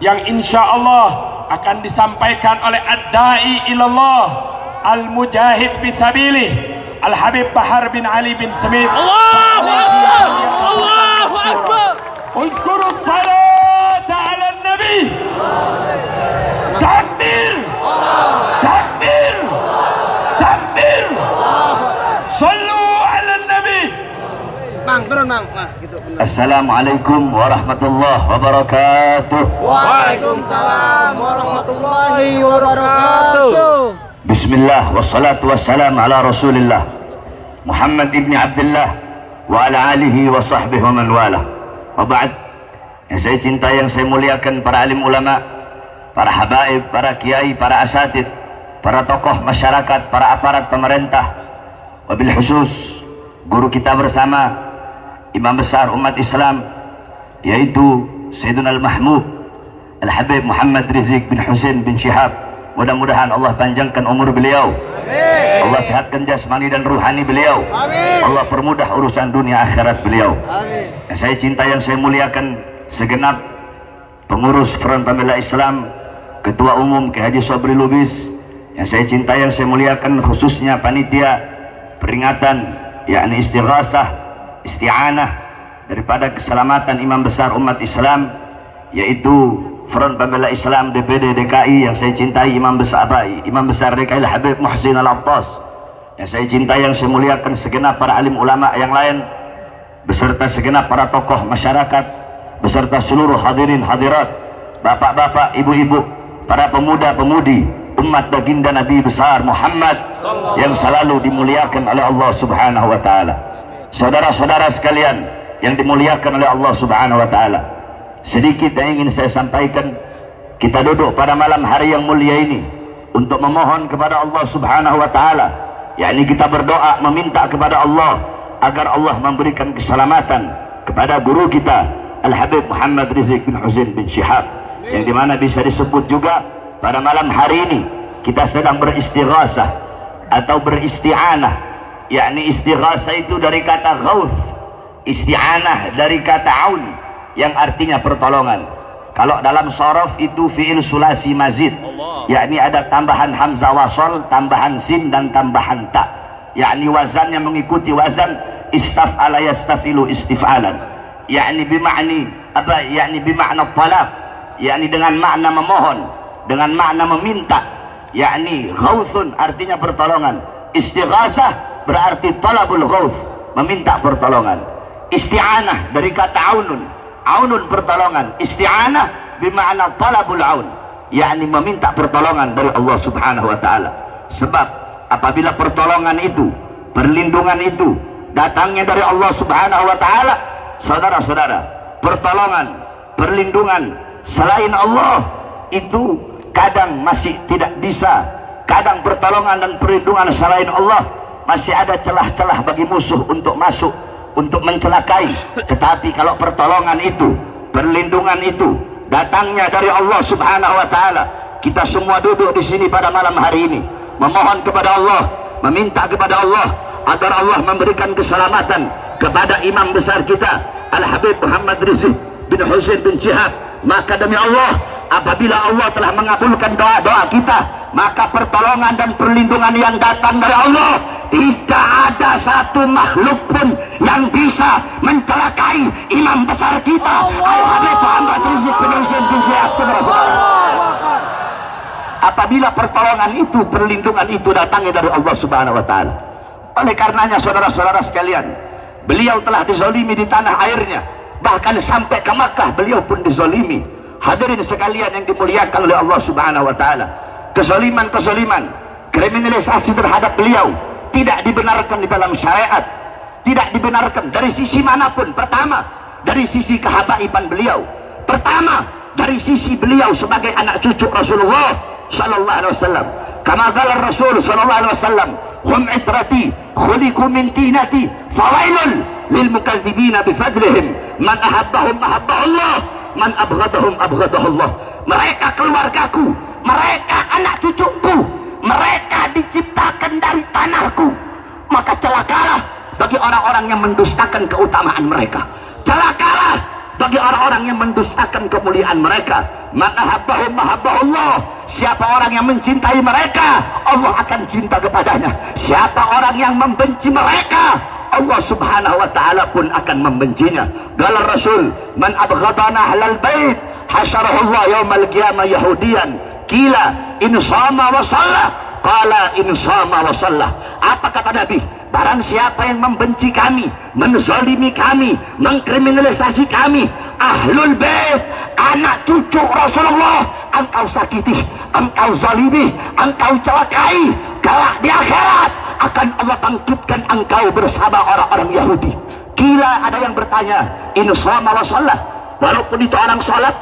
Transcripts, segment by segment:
yang insya Allah akan disampaikan oleh ad-da'i ilallah al-mujahid fi sabilih Al-Habib Bahar bin Ali bin Smith. Allahu Akbar, Allahu Akbar. Uzkuru salata ala nabi. Takbir, takbir, takbir. Sallu ala nabi. Mang, turun mang. Nah, gitu benar. Assalamualaikum warahmatullahi wabarakatuh. Waalaikumsalam warahmatullahi wabarakatuh. Bismillah wassalatu wassalamu ala Rasulillah Muhammad ibni Abdullah wa ala alihi wa sahbihi wa man wala. Wa ba'd. Yang saya cintai, yang saya muliakan para alim ulama, para habaib, para kiai, para asatid, para tokoh masyarakat, para aparat pemerintah, wabil khusus guru kita bersama, imam besar umat Islam, yaitu Sayyiduna Al-Mahmud Al-Habib Muhammad Rizik bin Husain bin Syihab. Mudah-mudahan Allah panjangkan umur beliau. Amin. Allah sehatkan jasmani dan ruhani beliau. Amin. Allah permudah urusan dunia akhirat beliau. Amin. Yang saya cinta, yang saya muliakan segenap pengurus Front Pembela Islam, Ketua Umum Kiai Haji Sobri Lubis. Yang saya cinta, yang saya muliakan khususnya panitia peringatan yakni istighasah, isti'anah daripada keselamatan imam besar umat Islam, yaitu Front Pembela Islam DPD DKI. Yang saya cintai Imam Besar DKI Habib Muhsin Al-Attas. Yang saya cintai, yang saya muliakan segenap para alim ulama yang lain, beserta segenap para tokoh masyarakat, beserta seluruh hadirin hadirat, bapak-bapak, ibu-ibu, para pemuda-pemudi umat baginda Nabi besar Muhammad yang selalu dimuliakan oleh Allah Subhanahu wa taala. Saudara-saudara sekalian yang dimuliakan oleh Allah Subhanahu wa taala, sedikit yang ingin saya sampaikan. Kita duduk pada malam hari yang mulia ini untuk memohon kepada Allah Subhanahu wa taala, yakni kita berdoa meminta kepada Allah agar Allah memberikan keselamatan kepada guru kita Al-Habib Muhammad Rizik bin Husain bin Syihab, yang dimana bisa disebut juga pada malam hari ini kita sedang beristighasah atau beristi'anah. Yakni istighasah itu dari kata ghauth, isti'anah dari kata aun yang artinya pertolongan. Kalau dalam sorof itu fi'il sulasi mazid, yakni ada tambahan hamzah wasol, tambahan sin dan tambahan ta, yakni wazannya mengikuti wazan istaf'ala yastafilu istif'alan, yakni bima'ni apa, yakni bima'na talab, yakni dengan makna memohon, dengan makna meminta. Yakni ghauthun artinya pertolongan, istighasah berarti talabul ghauth, meminta pertolongan. Isti'anah dari kata aunun, aunun pertolongan, isti'anah bermakna talabul aun, yakni meminta pertolongan dari Allah Subhanahu wa taala. Sebab apabila pertolongan itu, perlindungan itu datangnya dari Allah Subhanahu wa taala, saudara-saudara, pertolongan, perlindungan selain Allah itu kadang masih tidak bisa. Kadang pertolongan dan perlindungan selain Allah masih ada celah-celah bagi musuh untuk masuk, untuk mencelakai. Tetapi kalau pertolongan itu, perlindungan itu datangnya dari Allah Subhanahu wa taala, kita semua duduk di sini pada malam hari ini memohon kepada Allah, meminta kepada Allah agar Allah memberikan keselamatan kepada imam besar kita Al-Habib Muhammad Rizik bin Husain bin Syihab. Maka demi Allah, apabila Allah telah mengabulkan doa-doa kita, maka pertolongan dan perlindungan yang datang dari Allah, tidak ada satu makhluk pun yang bisa mencelakai imam besar kita Al-Habib Muhammad Rizik bin Husain bin Syihab. Apabila pertolongan itu, perlindungan itu datangnya dari Allah Subhanahu wa taala. Oleh karenanya saudara-saudara sekalian, beliau telah dizolimi di tanah airnya, bahkan sampai ke Makkah beliau pun dizolimi. Hadirin sekalian yang dimuliakan oleh Allah Subhanahu wa taala, kezaliman-kezaliman, kriminalisasi terhadap beliau tidak dibenarkan di dalam syariat, tidak dibenarkan dari sisi manapun. Pertama, dari sisi kehabaiban beliau. Pertama, dari sisi beliau sebagai anak cucu Rasulullah sallallahu alaihi wasallam. Kama qala Rasul sallallahu alaihi wasallam, hum itrati khuliqu min tinati fawailul lil mukadzibina bifadlihim, man ahabbahum ahabba Allah, man abghadahum abghadahu Allah. Mereka keluargaku, mereka anak cucuku, mereka diciptakan dari tanahku, maka celakalah bagi orang-orang yang mendustakan keutamaan mereka. Celakalah bagi orang-orang yang mendustakan kemuliaan mereka. Man ahabbahum ahabbahullah. Siapa orang yang mencintai mereka, Allah akan cinta kepadanya. Siapa orang yang membenci mereka, Allah subhanahu wa ta'ala pun akan membencinya. Qala Rasul, man abghadana ahlal bait hasyarahullah yaumal qiyamah yahudiyan. Qila in shama wa shalla. Qala in shama wa shalla. Apa kata Nabi? Barang siapa yang membenci kami, menzalimi kami, mengkriminalisasi kami, ahlul bait, anak cucu Rasulullah, engkau sakiti, engkau zalimi, engkau celakai, kelak di akhirat akan Allah bangkitkan engkau bersama orang-orang Yahudi. Gila, ada yang bertanya, in shoma wa shalla, walaupun itu orang sholat,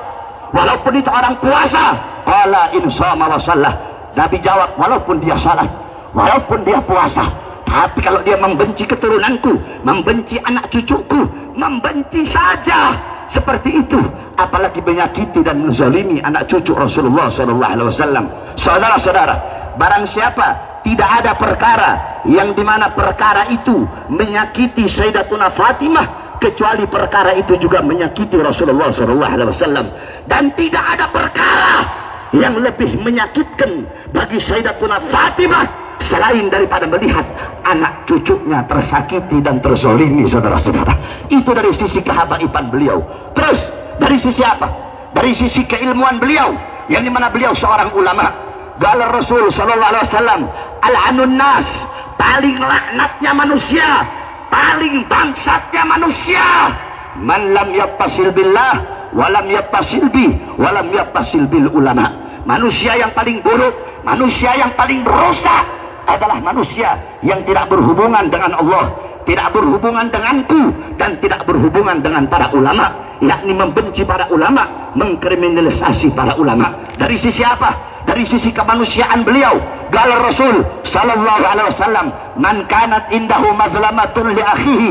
walaupun itu orang puasa. Qala in shoma wa shalla. Nabi jawab, walaupun dia sholat, walaupun dia puasa, tapi kalau dia membenci keturunanku, membenci anak cucuku, membenci saja seperti itu, apalagi menyakiti dan menzalimi anak cucu Rasulullah SAW. Saudara-saudara, barang siapa tidak ada perkara yang dimana perkara itu menyakiti Sayyidatuna Fatimah, kecuali perkara itu juga menyakiti Rasulullah SAW. Dan tidak ada perkara yang lebih menyakitkan bagi Sayyidatuna Fatimah selain daripada melihat anak cucunya tersakiti dan terzolimi. Saudara-saudara, itu dari sisi kehabaiban beliau. Terus dari sisi apa? Dari sisi keilmuan beliau, yang dimana beliau seorang ulama. Qala Rasul sallallahu alaihi wasallam, al-anun nas, paling laknatnya manusia, paling bangsatnya manusia, man lam yattasil billah walam yattasil bi walam yattasil bil ulama. Manusia yang paling buruk, manusia yang paling rusak adalah manusia yang tidak berhubungan dengan Allah, tidak berhubungan denganku, dan tidak berhubungan dengan para ulama, yakni membenci para ulama, mengkriminalisasi para ulama. Dari sisi apa? Dari sisi kemanusiaan beliau. Qala Rasul sallallahu alaihi wasallam, man kanat indahu mazlamatun li akhihi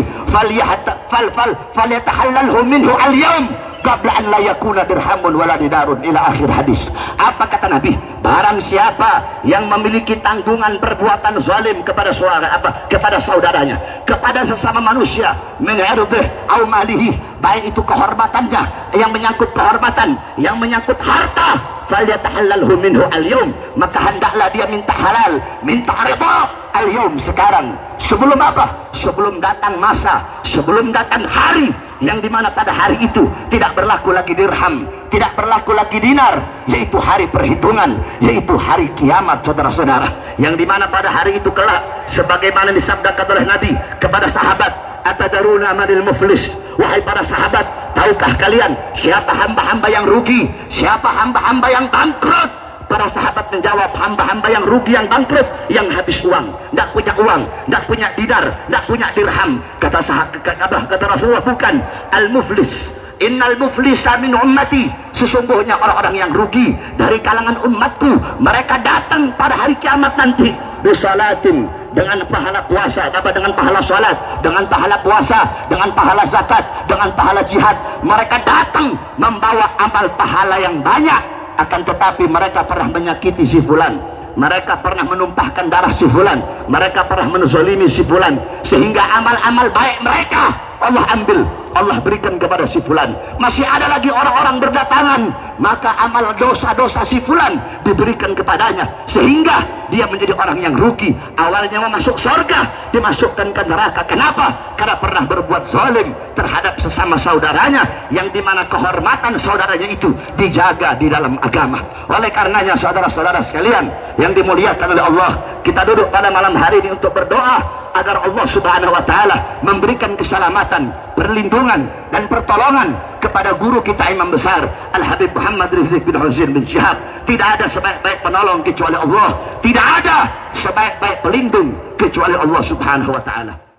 falyatahallalhu minhu al-yawm qabla an la yakuna dirhamun wala didarun, ila akhir hadis. Apa kata Nabi? Barang siapa yang memiliki tanggungan perbuatan zalim kepada kepada saudaranya, kepada sesama manusia, min irdih au malihi, baik itu kehormatannya, yang menyangkut kehormatan, yang menyangkut harta, falyatahallalhu minhu al-yawm, maka hendaklah dia minta halal, minta ridha al-yawm, sekarang. Sebelum apa? Sebelum datang masa, sebelum datang hari yang dimana pada hari itu tidak berlaku lagi dirham, tidak berlaku lagi dinar, yaitu hari perhitungan, yaitu hari kiamat. Saudara-saudara, yang dimana pada hari itu kelak, sebagaimana disabdakan oleh Nabi kepada sahabat, atadaruna manil muflis, wahai para sahabat, tahukah kalian siapa hamba-hamba yang rugi, siapa hamba-hamba yang bangkrut? Para sahabat menjawab, hamba-hamba yang rugi, yang bangkrut, yang habis uang, tidak punya uang, tidak punya dinar, tidak punya dirham. Kata Rasulullah, bukan. Al-muflis, innal muflisa min ummati, sesungguhnya orang-orang yang rugi dari kalangan umatku, mereka datang pada hari kiamat nanti bisalatin, dengan pahala puasa, dengan pahala salat, dengan pahala puasa, dengan pahala zakat, dengan pahala jihad. Mereka datang membawa amal pahala yang banyak, akan tetapi mereka pernah menyakiti si fulan, mereka pernah menumpahkan darah si fulan, mereka pernah menzalimi si fulan, sehingga amal-amal baik mereka Allah ambil, Allah berikan kepada si fulan. Masih ada lagi orang-orang berdatangan, maka amal dosa-dosa si fulan diberikan kepadanya, sehingga dia menjadi orang yang rugi. Awalnya mau masuk surga, dimasukkan ke neraka. Kenapa? Karena pernah berbuat zalim terhadap sesama saudaranya, yang dimana kehormatan saudaranya itu dijaga di dalam agama. Oleh karenanya, saudara-saudara sekalian yang dimuliakan oleh Allah, kita duduk pada malam hari ini untuk berdoa agar Allah subhanahu wa ta'ala memberikan keselamatan, perlindungan, dan pertolongan kepada guru kita, Imam besar Al-Habib Muhammad Rizik bin Husain bin Syihab. Tidak ada sebaik-baik penolong kecuali Allah, tidak ada sebaik-baik pelindung kecuali Allah subhanahu wa ta'ala.